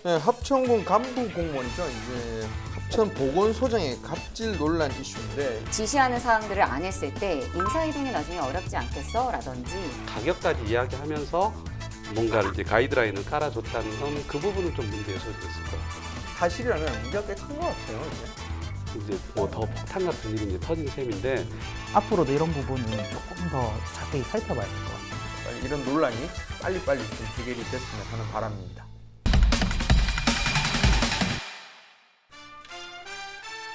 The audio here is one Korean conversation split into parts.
네, 합천군 간부 공무원이죠. 이제 합천 보건소장의 갑질 논란 이슈인데 지시하는 사항들을 안 했을 때 인사이동이 나중에 어렵지 않겠어? 라든지 가격까지 이야기하면서 뭔가 이제 가이드라인을 깔아줬다는 건 그 부분은 좀 문제가 있을 것 같아요. 사실이라면 문제가 꽤 큰 것 같아요. 이제 뭐 더 폭탄 같은 일이 이제 터진 셈인데 앞으로도 이런 부분은 조금 더 자세히 살펴봐야 될 것 같습니다. 이런 논란이 빨리빨리 좀 해결이 됐으면 하는 바람입니다.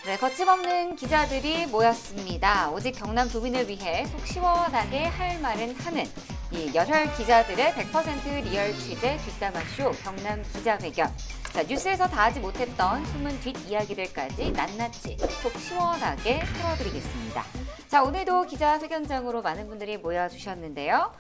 네, 거침없는 기자들이 모였습니다. 오직 경남 도민을 위해 속 시원하게 할 말은 하는 이 열혈 기자들의 100% 리얼 취재 뒷담화쇼 경남 기자회견. 자, 뉴스에서 다 하지 못했던 숨은 뒷이야기들까지 낱낱이 속 시원하게 풀어드리겠습니다. 자, 오늘도 기자회견장으로 많은 분들이 모여주셨는데요.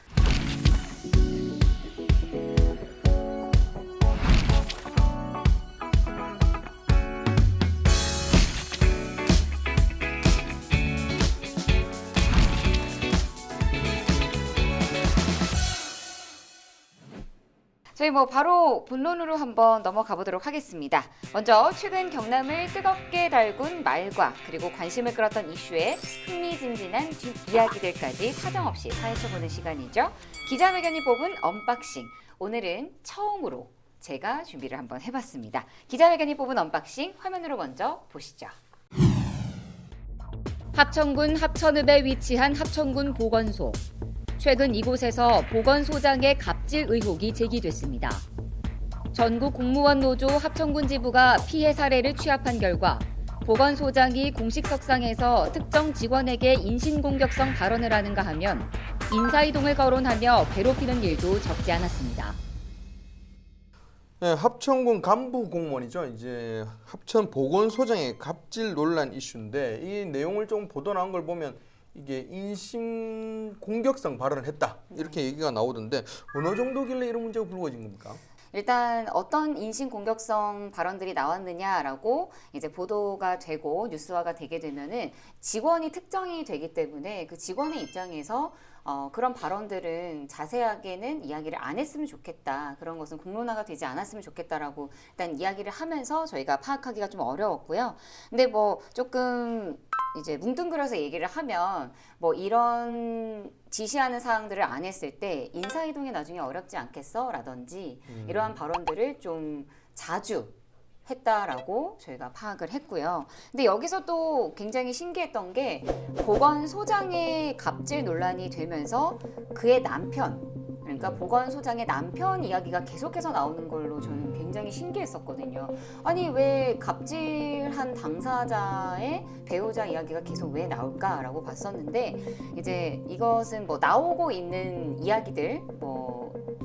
저희 바로 본론으로 한번 넘어가 보도록 하겠습니다. 먼저 최근 경남을 뜨겁게 달군 말과 그리고 관심을 끌었던 이슈에 흥미진진한 뒷이야기들까지 사정없이 파헤쳐보는 시간이죠. 기자회견이 뽑은 언박싱. 오늘은 처음으로 제가 준비를 한번 해봤습니다. 기자회견이 뽑은 언박싱 화면으로 먼저 보시죠. 합천군 합천읍에 위치한 합천군 보건소. 최근 이곳에서 보건소장의 갑질 의혹이 제기됐습니다. 전국 공무원 노조 합천군 지부가 피해 사례를 취합한 결과 보건소장이 공식석상에서 특정 직원에게 인신공격성 발언을 하는가 하면 인사이동을 거론하며 괴롭히는 일도 적지 않았습니다. 네, 합천군 간부 공무원이죠. 이제 합천 보건소장의 갑질 논란 이슈인데 이 내용을 좀 보도 나온 걸 보면 이게 인신 공격성 발언을 했다 이렇게 얘기가 나오던데 어느 정도길래 이런 문제가 불거진 겁니까? 일단 어떤 인신공격성 발언들이 나왔느냐라고 이제 보도가 되고 뉴스화가 되게 되면은 직원이 특정이 되기 때문에 그 직원의 입장에서 그런 발언들은 자세하게는 이야기를 안 했으면 좋겠다. 그런 것은 공론화가 되지 않았으면 좋겠다라고 일단 이야기를 하면서 저희가 파악하기가 좀 어려웠고요. 근데 조금 이제 뭉뚱그려서 얘기를 하면 이런 지시하는 사항들을 안 했을 때 인사이동이 나중에 어렵지 않겠어? 라든지 이러한 발언들을 좀 자주 했다라고 저희가 파악을 했고요. 근데 여기서 또 굉장히 신기했던 게 보건소장의 갑질 논란이 되면서 그의 남편, 그러니까 보건소장의 남편 이야기가 계속해서 나오는 걸로 저는 굉장히 신기했었거든요. 아니 왜 갑질한 당사자의 배우자 이야기가 계속 왜 나올까라고 봤었는데 이제 이것은 나오고 있는 이야기들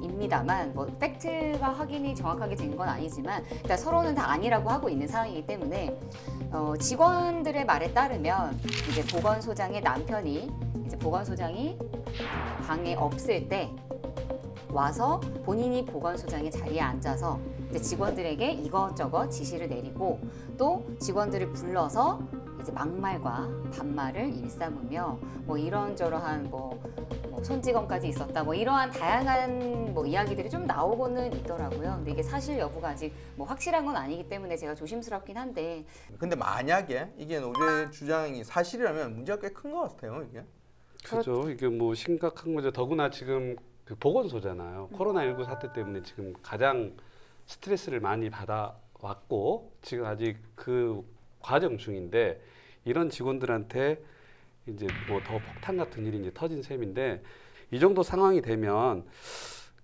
입니다만 팩트가 확인이 정확하게 된 건 아니지만 일단 서로는 다 아니라고 하고 있는 상황이기 때문에 직원들의 말에 따르면 이제 보건소장의 남편이 이제 보건소장이 방에 없을 때 와서 본인이 보건소장의 자리에 앉아서 이제 직원들에게 이것저것 지시를 내리고 또 직원들을 불러서 이제 막말과 반말을 일삼으며 이런저러한 손찌검까지 있었다 이러한 다양한 이야기들이 좀 나오고는 있더라고요. 근데 이게 사실 여부가 아직 확실한 건 아니기 때문에 제가 조심스럽긴 한데. 근데 만약에 이게 노조의 주장이 사실이라면 문제가 꽤 큰 것 같아요. 이게. 그렇죠. 이게 심각한 거죠. 더구나 지금 그 보건소잖아요. 코로나19 사태 때문에 지금 가장 스트레스를 많이 받아왔고 지금 아직 그 과정 중인데 이런 직원들한테 이제 더 폭탄 같은 일이 이제 터진 셈인데 이 정도 상황이 되면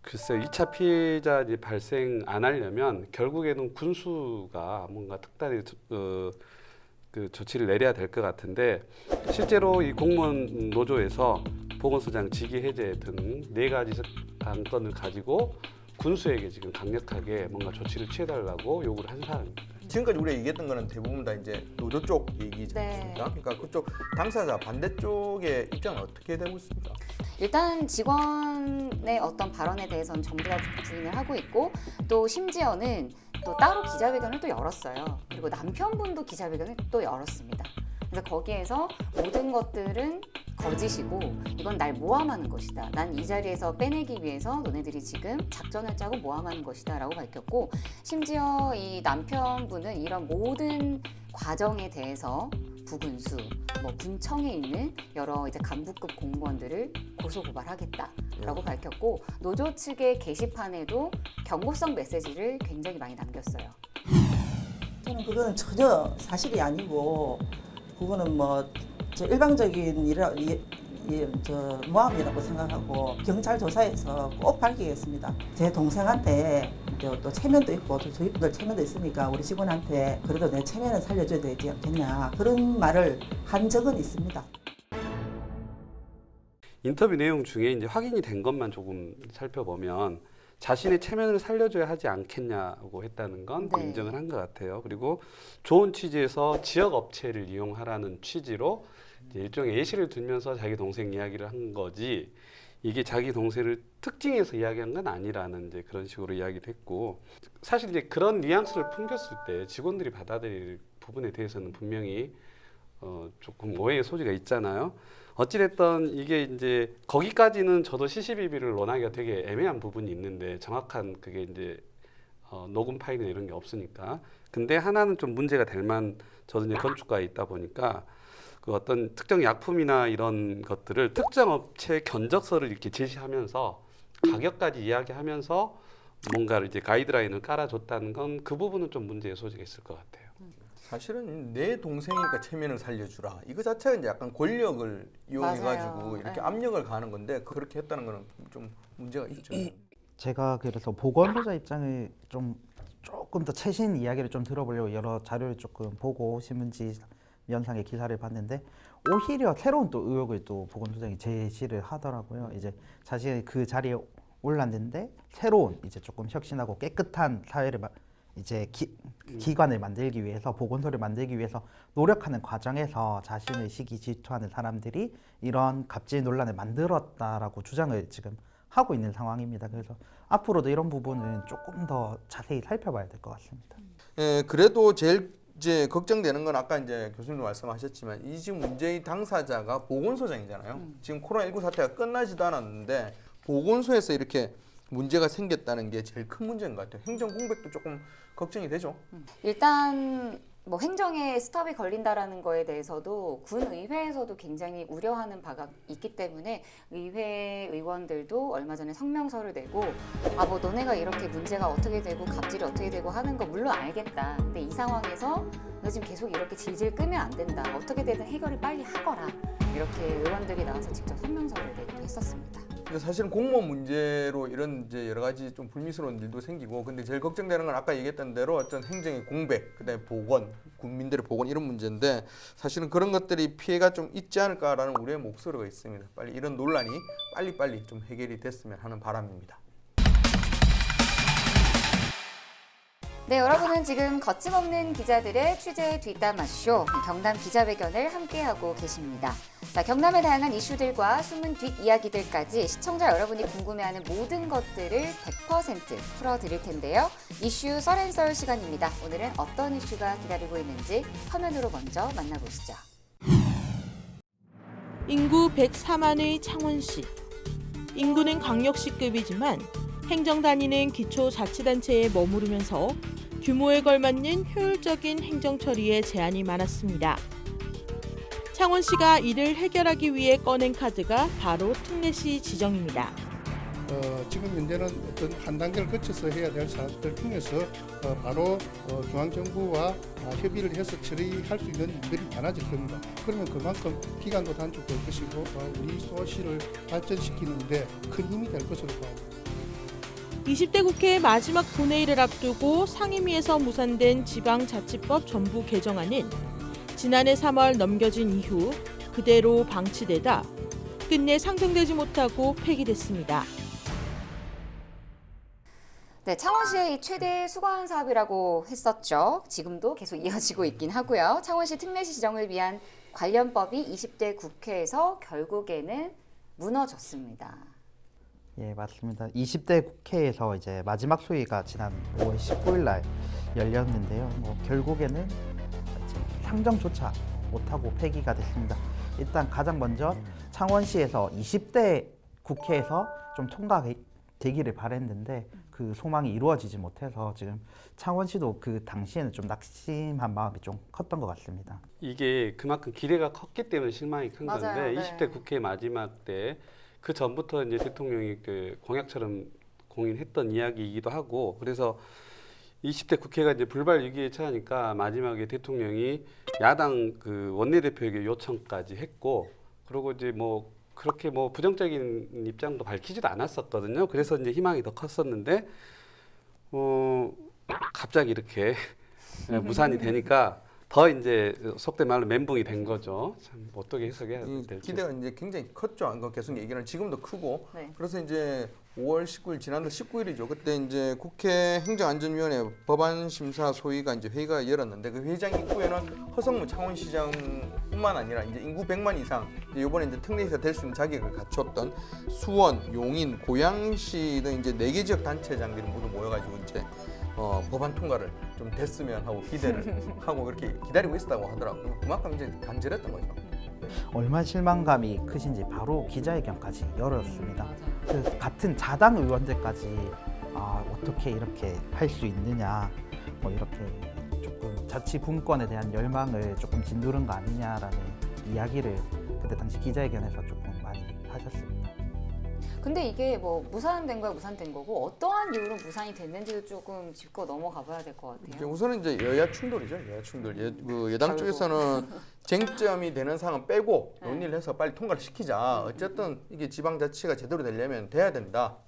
글쎄요 2차 피해자 이제 발생 안 하려면 결국에는 군수가 뭔가 특단의 그 조치를 내려야 될 것 같은데 실제로 이 공무원 노조에서 보건소장 직위 해제 등 4가지 안건을 가지고 군수에게 지금 강력하게 뭔가 조치를 취해달라고 요구를 한 사람입니다. 지금까지 우리가 얘기했던 거는 대부분 다 이제 노조 쪽 얘기지 않습니까? 그러니까 그쪽 당사자 반대쪽의 입장은 어떻게 되고 있습니까? 일단 직원의 어떤 발언에 대해서는 전부 다 부인을 하고 있고 또 심지어는 또 따로 기자회견을 또 열었어요. 그리고 남편분도 기자회견을 또 열었습니다. 그래서 거기에서 모든 것들은 거짓이고 이건 날 모함하는 것이다. 난 이 자리에서 빼내기 위해서 너네들이 지금 작전을 짜고 모함하는 것이다 라고 밝혔고, 심지어 이 남편분은 이런 모든 과정에 대해서 부군수, 뭐 군청에 있는 여러 이제 간부급 공무원들을 고소고발하겠다라고 밝혔고, 노조 측의 게시판에도 경고성 메시지를 굉장히 많이 남겼어요. 저는 그거는 전혀 사실이 아니고 그거는 뭐 저 일방적인 모함이라고 생각하고 경찰 조사에서 꼭 밝히겠습니다. 제 동생한테 또 체면도 있고 또 저희 분들 체면도 있으니까 우리 직원한테 그래도 내 체면은 살려줘야 되지 않겠냐 그런 말을 한 적은 있습니다. 인터뷰 내용 중에 이제 확인이 된 것만 조금 살펴보면 자신의 체면을 살려줘야 하지 않겠냐고 했다는 건 네. 인정을 한 것 같아요. 그리고 좋은 취지에서 지역 업체를 이용하라는 취지로 이제 일종의 예시를 들면서 자기 동생 이야기를 한 거지, 이게 자기 동생을 특징해서 이야기한 건 아니라는 이제 그런 식으로 이야기를 했고, 사실 이제 그런 뉘앙스를 풍겼을 때 직원들이 받아들일 부분에 대해서는 분명히 조금 오해의 소지가 있잖아요. 어찌됐든 이게 이제 거기까지는 저도 시시비비를 논하기가 되게 애매한 부분이 있는데, 정확한 그게 이제 녹음 파일이나 이런 게 없으니까. 근데 하나는 좀 문제가 될 만, 저도 이제 건축가에 있다 보니까 그 어떤 특정 약품이나 이런 것들을 특정 업체 견적서를 이렇게 제시하면서 가격까지 이야기하면서 뭔가를 이제 가이드라인을 깔아줬다는 건 그 부분은 좀 문제의 소지가 있을 것 같아요. 사실은 내 동생이니까 체면을 살려주라. 이거 자체가 이제 약간 권력을 이용해가지고 맞아요. 이렇게 네. 압력을 가하는 건데, 그렇게 했다는 거는 좀 문제가 있죠. 제가 그래서 보건소자 입장을 좀 조금 더 최신 이야기를 좀 들어보려고 여러 자료를 조금 보고 신문지 면상의 기사를 봤는데, 오히려 새로운 또 의혹을 또 보건소장이 제시를 하더라고요. 이제 자신이 그 자리에 올랐는데 새로운 이제 조금 혁신하고 깨끗한 사회를 이제 기관을 만들기 위해서, 보건소를 만들기 위해서 노력하는 과정에서 자신을 시기 질투하는 사람들이 이런 갑질 논란을 만들었다라고 주장을 지금 하고 있는 상황입니다. 그래서 앞으로도 이런 부분은 조금 더 자세히 살펴봐야 될 것 같습니다. 예, 그래도 제일 이제 걱정되는 건 아까 이제 교수님도 말씀하셨지만, 이 지금 문제의 당사자가 보건소장이잖아요. 지금 코로나19 사태가 끝나지도 않았는데 보건소에서 이렇게 문제가 생겼다는 게 제일 큰 문제인 것 같아요. 행정 공백도 조금 걱정이 되죠. 일단 뭐 행정에 스톱이 걸린다라는 거에 대해서도 군의회에서도 굉장히 우려하는 바가 있기 때문에 의회 의원들도 얼마 전에 성명서를 내고, 뭐 너네가 이렇게 문제가 어떻게 되고 갑질이 어떻게 되고 하는 거 물론 알겠다. 근데 이 상황에서 너 지금 계속 이렇게 질질 끄면 안 된다. 어떻게 되든 해결을 빨리 하거라. 이렇게 의원들이 나와서 직접 성명서를 내기도 했었습니다. 근데 사실은 공무원 문제로 이런 이제 여러 가지 좀 불미스러운 일도 생기고, 근데 제일 걱정되는 건 아까 얘기했던 대로 어떤 행정의 공백, 그다음에 보건, 국민들의 보건 이런 문제인데, 사실은 그런 것들이 피해가 좀 있지 않을까라는 우리의 목소리가 있습니다. 빨리 이런 논란이 빨리빨리 좀 해결이 됐으면 하는 바람입니다. 네, 여러분은 지금 거침없는 기자들의 취재 뒷담화쇼 경남 기자회견을 함께하고 계십니다. 자, 경남의 다양한 이슈들과 숨은 뒷이야기들까지 시청자 여러분이 궁금해하는 모든 것들을 100% 풀어드릴 텐데요. 이슈 썰앤썰 시간입니다. 오늘은 어떤 이슈가 기다리고 있는지 화면으로 먼저 만나보시죠. 인구 104만의 창원시. 인구는 광역시급이지만 행정 단위는 기초자치단체에 머무르면서 규모에 걸맞는 효율적인 행정 처리에 제한이 많았습니다. 창원시가 이를 해결하기 위해 꺼낸 카드가 바로 특례시 지정입니다. 지금 현재는 어떤 한 단계를 거쳐서 해야 될 사업들 통해서 바로 중앙정부와 협의를 해서 처리할 수 있는 일들이 많아질 겁니다. 그러면 그만큼 기간도 단축될 것이고 우리 소시를 발전시키는데 큰 힘이 될 것으로 보입니다. 20대 국회 마지막 본회의를 앞두고 상임위에서 무산된 지방자치법 전부 개정안은 지난해 3월 넘겨진 이후 그대로 방치되다 끝내 상정되지 못하고 폐기됐습니다. 네, 창원시의 이 최대 수건 사업이라고 했었죠. 지금도 계속 이어지고 있긴 하고요. 창원시 특례시 지정을 위한 관련법이 20대 국회에서 결국에는 무너졌습니다. 예, 맞습니다. 20대 국회에서 이제 마지막 소위가 지난 5월 19일 날 열렸는데요. 결국에는 이제 상정조차 못하고 폐기가 됐습니다. 일단 가장 먼저 창원시에서 20대 국회에서 좀 통과되기를 바랬는데 그 소망이 이루어지지 못해서 지금 창원시도 그 당시에는 좀 낙심한 마음이 좀 컸던 것 같습니다. 이게 그만큼 기대가 컸기 때문에 실망이 큰 맞아요. 건데 네. 20대 국회 마지막 때 그 전부터 이제 대통령이 그 공약처럼 공인했던 이야기이기도 하고 그래서 20대 국회가 이제 불발 위기에 처하니까 마지막에 대통령이 야당 그 원내대표에게 요청까지 했고 그리고 이제 뭐 그렇게 뭐 부정적인 입장도 밝히지도 않았었거든요. 그래서 이제 희망이 더 컸었는데 갑자기 이렇게 무산이 되니까 더 이제 속된 말로 멘붕이 된 거죠. 참 어떻게 해석해야 이 될지. 기대가 이제 굉장히 컸죠. 이거 계속 얘기는 지금도 크고. 네. 그래서 이제 5월 19일 지난달 19일이죠. 그때 이제 국회 행정안전위원회 법안 심사 소위가 이제 회의가 열었는데 그 회의장 입구에는 허성무 창원시장뿐만 아니라 이제 인구 100만 이상 이제 이번에 이제 특례시가 될 수 있는 자격을 갖췄던 수원, 용인, 고양시 등 이제 4개 지역 단체장들이 모두 모여가지고 이제 법안 통과를 좀 됐으면 하고 기대를 하고 그렇게 기다리고 있었다고 하더라고요. 그만큼 이제 간절했던 거죠. 얼마나 실망감이 크신지 바로 기자회견까지 열었습니다. 그 같은 자당 의원들까지 어떻게 이렇게 할 수 있느냐, 뭐 이렇게 조금 자치분권에 대한 열망을 조금 짓누른 거 아니냐라는 이야기를 그때 당시 기자회견에서 조금 많이 하셨습니다. 근데 이게 뭐 무산된 거야 무산된 거고 어떠한 이유로 무산이 됐는지도 조금 짚고 넘어가 봐야 될 것 이제 같아요. 우선은 이제 여야 충돌이죠. 여야 충돌. 그 여당 쪽에서는 쟁점이 되는 사항은 빼고 논의를 해서 빨리 통과를 시키자. 어쨌든 이게 지방자치가 제대로 되려면 돼야 된다.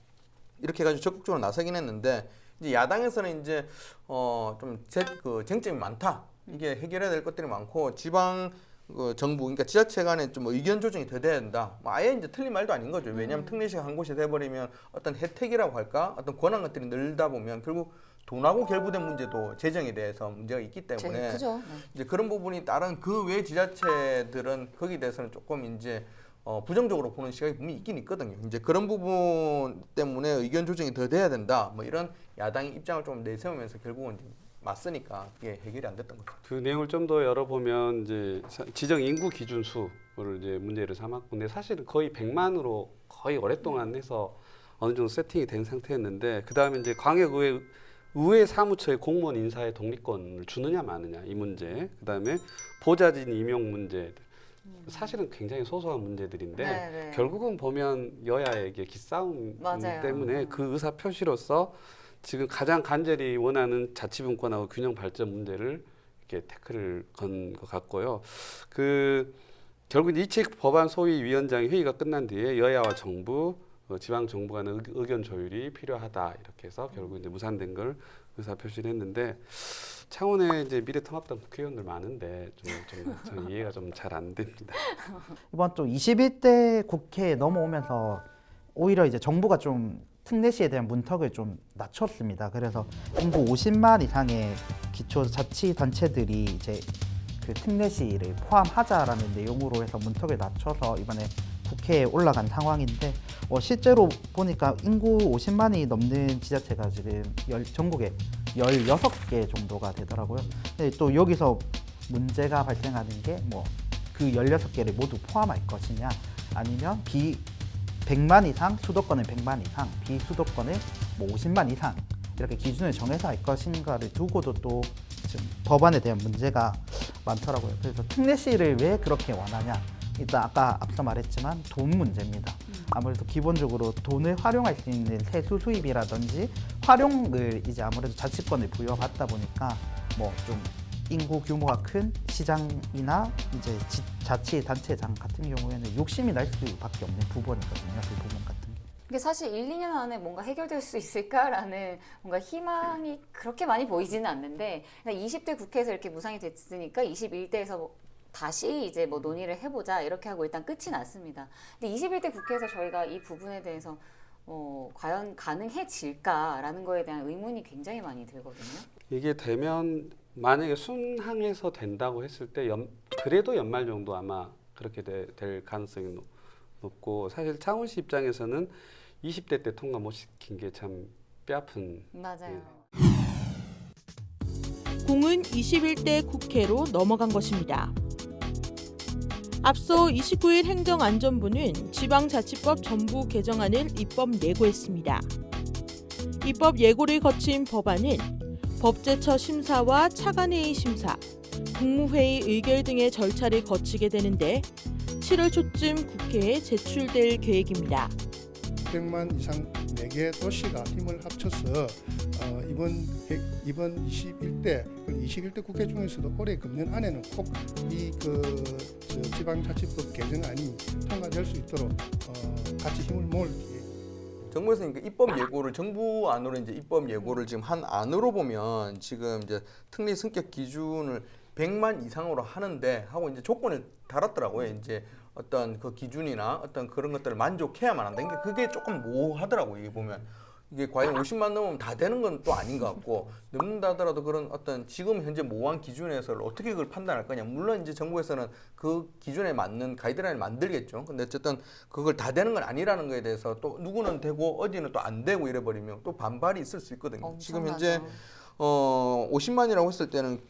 이렇게 해가지고 적극적으로 나서긴 했는데 이제 야당에서는 이제 그 쟁점이 많다. 이게 해결해야 될 것들이 많고 지방 그 정부 그러니까 지자체 간에 좀 의견 조정이 더 돼야 된다. 뭐 아예 이제 틀린 말도 아닌 거죠. 왜냐하면 특례시가 한 곳이 돼버리면 어떤 혜택이라고 할까, 어떤 권한 것들이 늘다 보면 결국 돈하고 결부된 문제도 재정에 대해서 문제가 있기 때문에 제일 크죠. 네. 이제 그런 부분이 다른 그 외 지자체들은 거기에 대해서는 조금 이제 부정적으로 보는 시각이 분명히 있긴 있거든요. 이제 그런 부분 때문에 의견 조정이 더 돼야 된다. 뭐 이런 야당의 입장을 좀 내세우면서 결국은 이제 맞으니까 이게 해결이 안 됐던 거죠. 그 내용을 좀 더 열어보면 이제 지정 인구 기준 수를 이제 문제를 삼았고, 근데 사실은 거의 100만으로 거의 오랫동안 해서 어느 정도 세팅이 된 상태였는데 그 다음에 이제 의회 사무처의 공무원 인사의 독립권을 주느냐 마느냐 이 문제, 그 다음에 보좌진 임용 문제. 사실은 굉장히 소소한 문제들인데 네. 결국은 보면 여야에게 기싸움 맞아요. 때문에 그 의사 표시로서 지금 가장 간절히 원하는 자치분권하고 균형 발전 문제를 이렇게 태클을 건 것 같고요. 그 결국 이책 법안 소위 위원장의 회의가 끝난 뒤에 여야와 정부, 지방 정부 간의 의견 조율이 필요하다 이렇게 해서 결국 이제 무산된 걸 의사 표시를 했는데 창원에 이제 미래통합당 국회의원들 많은데 좀 이해가 좀 잘 안 됩니다. 이번 또 21대 국회에 넘어오면서 오히려 이제 정부가 좀 특례시에 대한 문턱을 좀 낮췄습니다. 그래서 인구 50만 이상의 기초자치단체들이 이제 그 특례시를 포함하자라는 내용으로 해서 문턱을 낮춰서 이번에 국회에 올라간 상황인데 실제로 보니까 인구 50만이 넘는 지자체가 지금 전국에 16개 정도가 되더라고요. 근데 또 여기서 문제가 발생하는 게 뭐 그 16개를 모두 포함할 것이냐 아니면 100만 이상, 수도권은 100만 이상, 비수도권은 뭐 50만 이상 이렇게 기준을 정해서 할 것인가를 두고도 또 지금 법안에 대한 문제가 많더라고요. 그래서 특례시를 왜 그렇게 원하냐? 일단 아까 앞서 말했지만 돈 문제입니다. 아무래도 기본적으로 돈을 활용할 수 있는 세수 수입이라든지 활용을 이제 아무래도 자치권을 부여받다 보니까 뭐 좀 인구 규모가 큰 시장이나 이제 자치단체장 같은 경우에는 욕심이 날 수밖에 없는 부분이거든요. 그 부분 같은 게. 이게 사실 1, 2년 안에 뭔가 해결될 수 있을까라는 뭔가 희망이 그렇게 많이 보이지는 않는데 20대 국회에서 이렇게 무산이 됐으니까 21대에서 다시 이제 뭐 논의를 해보자 이렇게 하고 일단 끝이 났습니다. 근데 21대 국회에서 저희가 이 부분에 대해서 과연 가능해질까라는 거에 대한 의문이 굉장히 많이 들거든요. 이게 되면 만약에 순항해서 된다고 했을 때 그래도 연말 정도 아마 그렇게 될 가능성이 높고 사실 창원시 입장에서는 20대 때 통과 못 시킨 게 참 뼈아픈. 맞아요. 공은 21대 국회로 넘어간 것입니다. 앞서 29일 행정안전부는 지방자치법 전부 개정안을 입법 예고했습니다. 입법 예고를 거친 법안은 법제처 심사와 차관회의 심사, 국무회의 의결 등의 절차를 거치게 되는데 7월 초쯤 국회에 제출될 계획입니다. 100만 이상 4개 도시가 힘을 합쳐서 이번 21대 국회 중에서도 올해 금년 안에는 꼭 이 지방자치법 개정안이 통과될 수 있도록 같이 힘을 모을 계획. 정부에서 그러니까 입법 예고를 정부 안으로 이제 입법 예고를 지금 한 안으로 보면 지금 이제 특례 성격 기준을 100만 이상으로 하는데 하고 이제 조건을 달았더라고요. 이제 어떤 그 기준이나 어떤 그런 것들을 만족해야만 한다. 그러니까 그게 조금 모호하더라고요. 이게 보면 이게 과연 50만 넘으면 다 되는 건 또 아닌 것 같고 넘는다 하더라도 그런 어떤 지금 현재 모호한 기준에서 어떻게 그걸 판단할 거냐. 물론 이제 정부에서는 그 기준에 맞는 가이드라인을 만들겠죠. 근데 어쨌든 그걸 다 되는 건 아니라는 거에 대해서 또 누구는 되고 어디는 또 안 되고 이래버리면 또 반발이 있을 수 있거든요. 지금 현재 50만이라고 했을 때는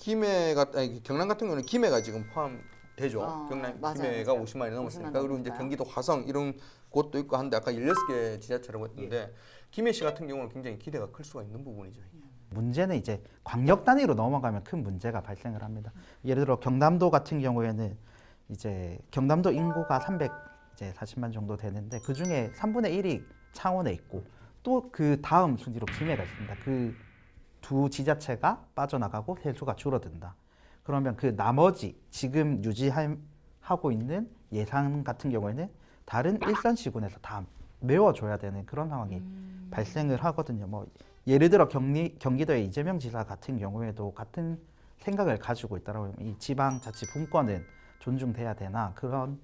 경남 같은 경우는 김해가 지금 포함되죠. 경남 맞아요, 김해가 맞아요. 50만이 넘었으니까. 50만 그리고 이제 넘으니까요. 경기도 화성 이런 곳도 있고 한데 아까 16개 지자체라고 했는데 김해시 같은 경우는 굉장히 기대가 클 수가 있는 부분이죠. 문제는 이제 광역 단위로 넘어가면 큰 문제가 발생을 합니다. 예를 들어 경남도 같은 경우에는 이제 경남도 인구가 340만 정도 되는데 그 중에 3분의 1이 창원에 있고 또 그 다음 순위로 김해가 있습니다. 그 두 지자체가 빠져나가고 세수가 줄어든다. 그러면 그 나머지 지금 유지하고 있는 예산 같은 경우에는 다른 일선 시군에서 다 메워줘야 되는 그런 상황이 발생을 하거든요. 뭐 예를 들어 경기도의 이재명 지사 같은 경우에도 같은 생각을 가지고 있더라고요. 이 지방자치 분권은 존중돼야 되나 그런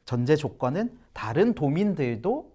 전제 조건은 다른 도민들도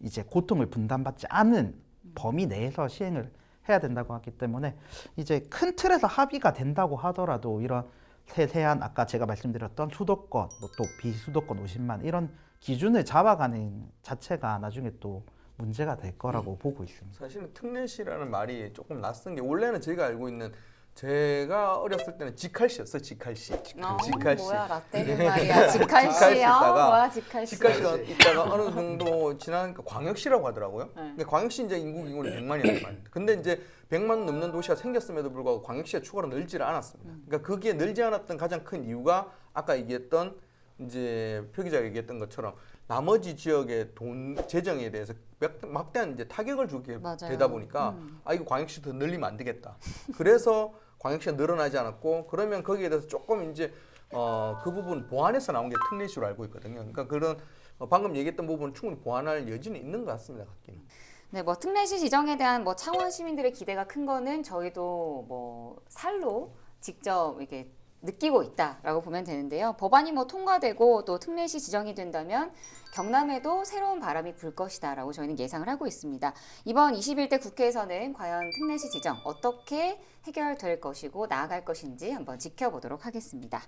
이제 고통을 분담받지 않은 범위 내에서 시행을 해야 된다고 하기 때문에 이제 큰 틀에서 합의가 된다고 하더라도 이런 세세한 아까 제가 말씀드렸던 수도권 또 비수도권 50만 이런 기준을 잡아가는 자체가 나중에 또 문제가 될 거라고 보고 있습니다. 사실은 특례시라는 말이 조금 낯선 게 원래는 저희가 알고 있는 제가 어렸을 때는 직할시였어요. 직할시. 직할시. 뭐야 라떼 네. 그 말이야. 직할시요? 있다가 뭐야 직할시? 직할시가 있다가 어느 정도 지나니까 광역시라고 하더라고요. 네. 근데 광역시 이제 인구 기준이 100만이라는 말입니다. 근데 이제 100만 넘는 도시가 생겼음에도 불구하고 광역시가 추가로 늘지를 않았습니다. 그러니까 그게 늘지 않았던 가장 큰 이유가 아까 얘기했던 이제 표 기자가 얘기했던 것처럼 나머지 지역의 돈 재정에 대해서 막대한 이제 타격을 주게 맞아요. 되다 보니까 이거 광역시 더 늘리면 안 되겠다. 그래서 광역시가 늘어나지 않았고 그러면 거기에 대해서 조금 이제 그 부분 보완해서 나온 게 특례시로 알고 있거든요. 그러니까 그런 방금 얘기했던 부분은 충분히 보완할 여지는 있는 것 같습니다. 갖기는. 네, 뭐 특례시 지정에 대한 뭐 창원 시민들의 기대가 큰 거는 저희도 뭐 살로 직접 이렇게 느끼고 있다라고 보면 되는데요. 법안이 뭐 통과되고 또 특례시 지정이 된다면 경남에도 새로운 바람이 불 것이다라고 저희는 예상을 하고 있습니다. 이번 21대 국회에서는 과연 특례시 지정 어떻게 해결될 것이고 나아갈 것인지 한번 지켜보도록 하겠습니다.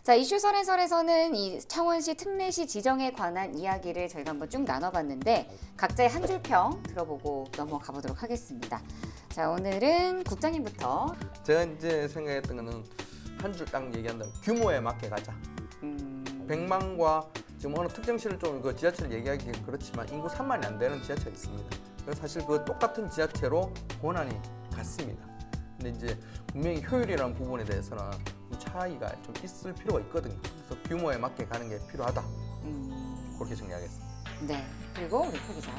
자, 이슈설해설에서는 이 창원시 특례시 지정에 관한 이야기를 저희가 한번 쭉 나눠봤는데 각자의 한 줄 평 들어보고 넘어가 보도록 하겠습니다. 자, 오늘은 국장님부터. 제가 이제 생각했던 거는 한 줄 딱 얘기한다면 규모에 맞게 가자. 100만과 지금 어느 특정시를 좀 그 지자체를 얘기하기 그렇지만 인구 3만이 안 되는 지자체가 있습니다. 그래서 사실 그 똑같은 지자체로 권한이 같습니다. 근데 이제 분명히 효율이라는 부분에 대해서는 좀 차이가 좀 있을 필요가 있거든요. 그래서 규모에 맞게 가는 게 필요하다. 그렇게 정리하겠습니다. 네, 그리고 우리 표 기자.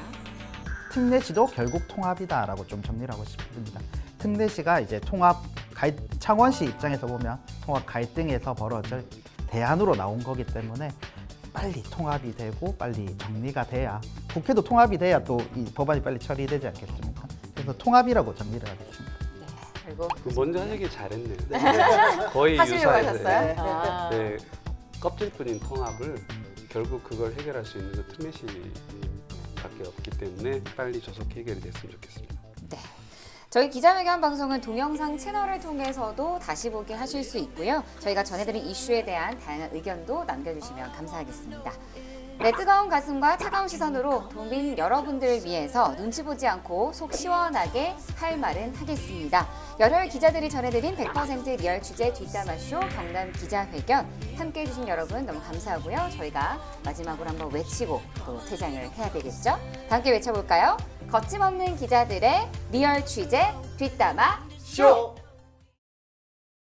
특례시도 결국 통합이다라고 좀 정리를 하고 싶습니다. 특례시가 이제 창원시 입장에서 보면 통합 갈등에서 벌어질 대안으로 나온 거기 때문에 빨리 통합이 되고 빨리 정리가 돼야 국회도 통합이 돼야 또 이 법안이 빨리 처리되지 않겠습니까? 그래서 통합이라고 정리를 하겠습니다. 네, 그리고 먼저 하시기 잘했네요. 거의 하시려고 유사해서. 하셨어요? 아. 네, 껍질뿐인 통합을 결국 그걸 해결할 수 있는 그 특례시밖에 없기 때문에 빨리 조속 해결이 됐으면 좋겠습니다. 네. 저희 기자회견 방송은 동영상 채널을 통해서도 다시 보기 하실 수 있고요. 저희가 전해드린 이슈에 대한 다양한 의견도 남겨주시면 감사하겠습니다. 네, 뜨거운 가슴과 차가운 시선으로 도민 여러분들을 위해서 눈치 보지 않고 속 시원하게 할 말은 하겠습니다. 열혈 기자들이 전해드린 100% 리얼 취재 뒷담화쇼 경남 기자회견 함께해 주신 여러분 너무 감사하고요. 저희가 마지막으로 한번 외치고 또 퇴장을 해야 되겠죠? 다 함께 외쳐볼까요? 거침없는 기자들의 리얼 취재 뒷담화 쇼!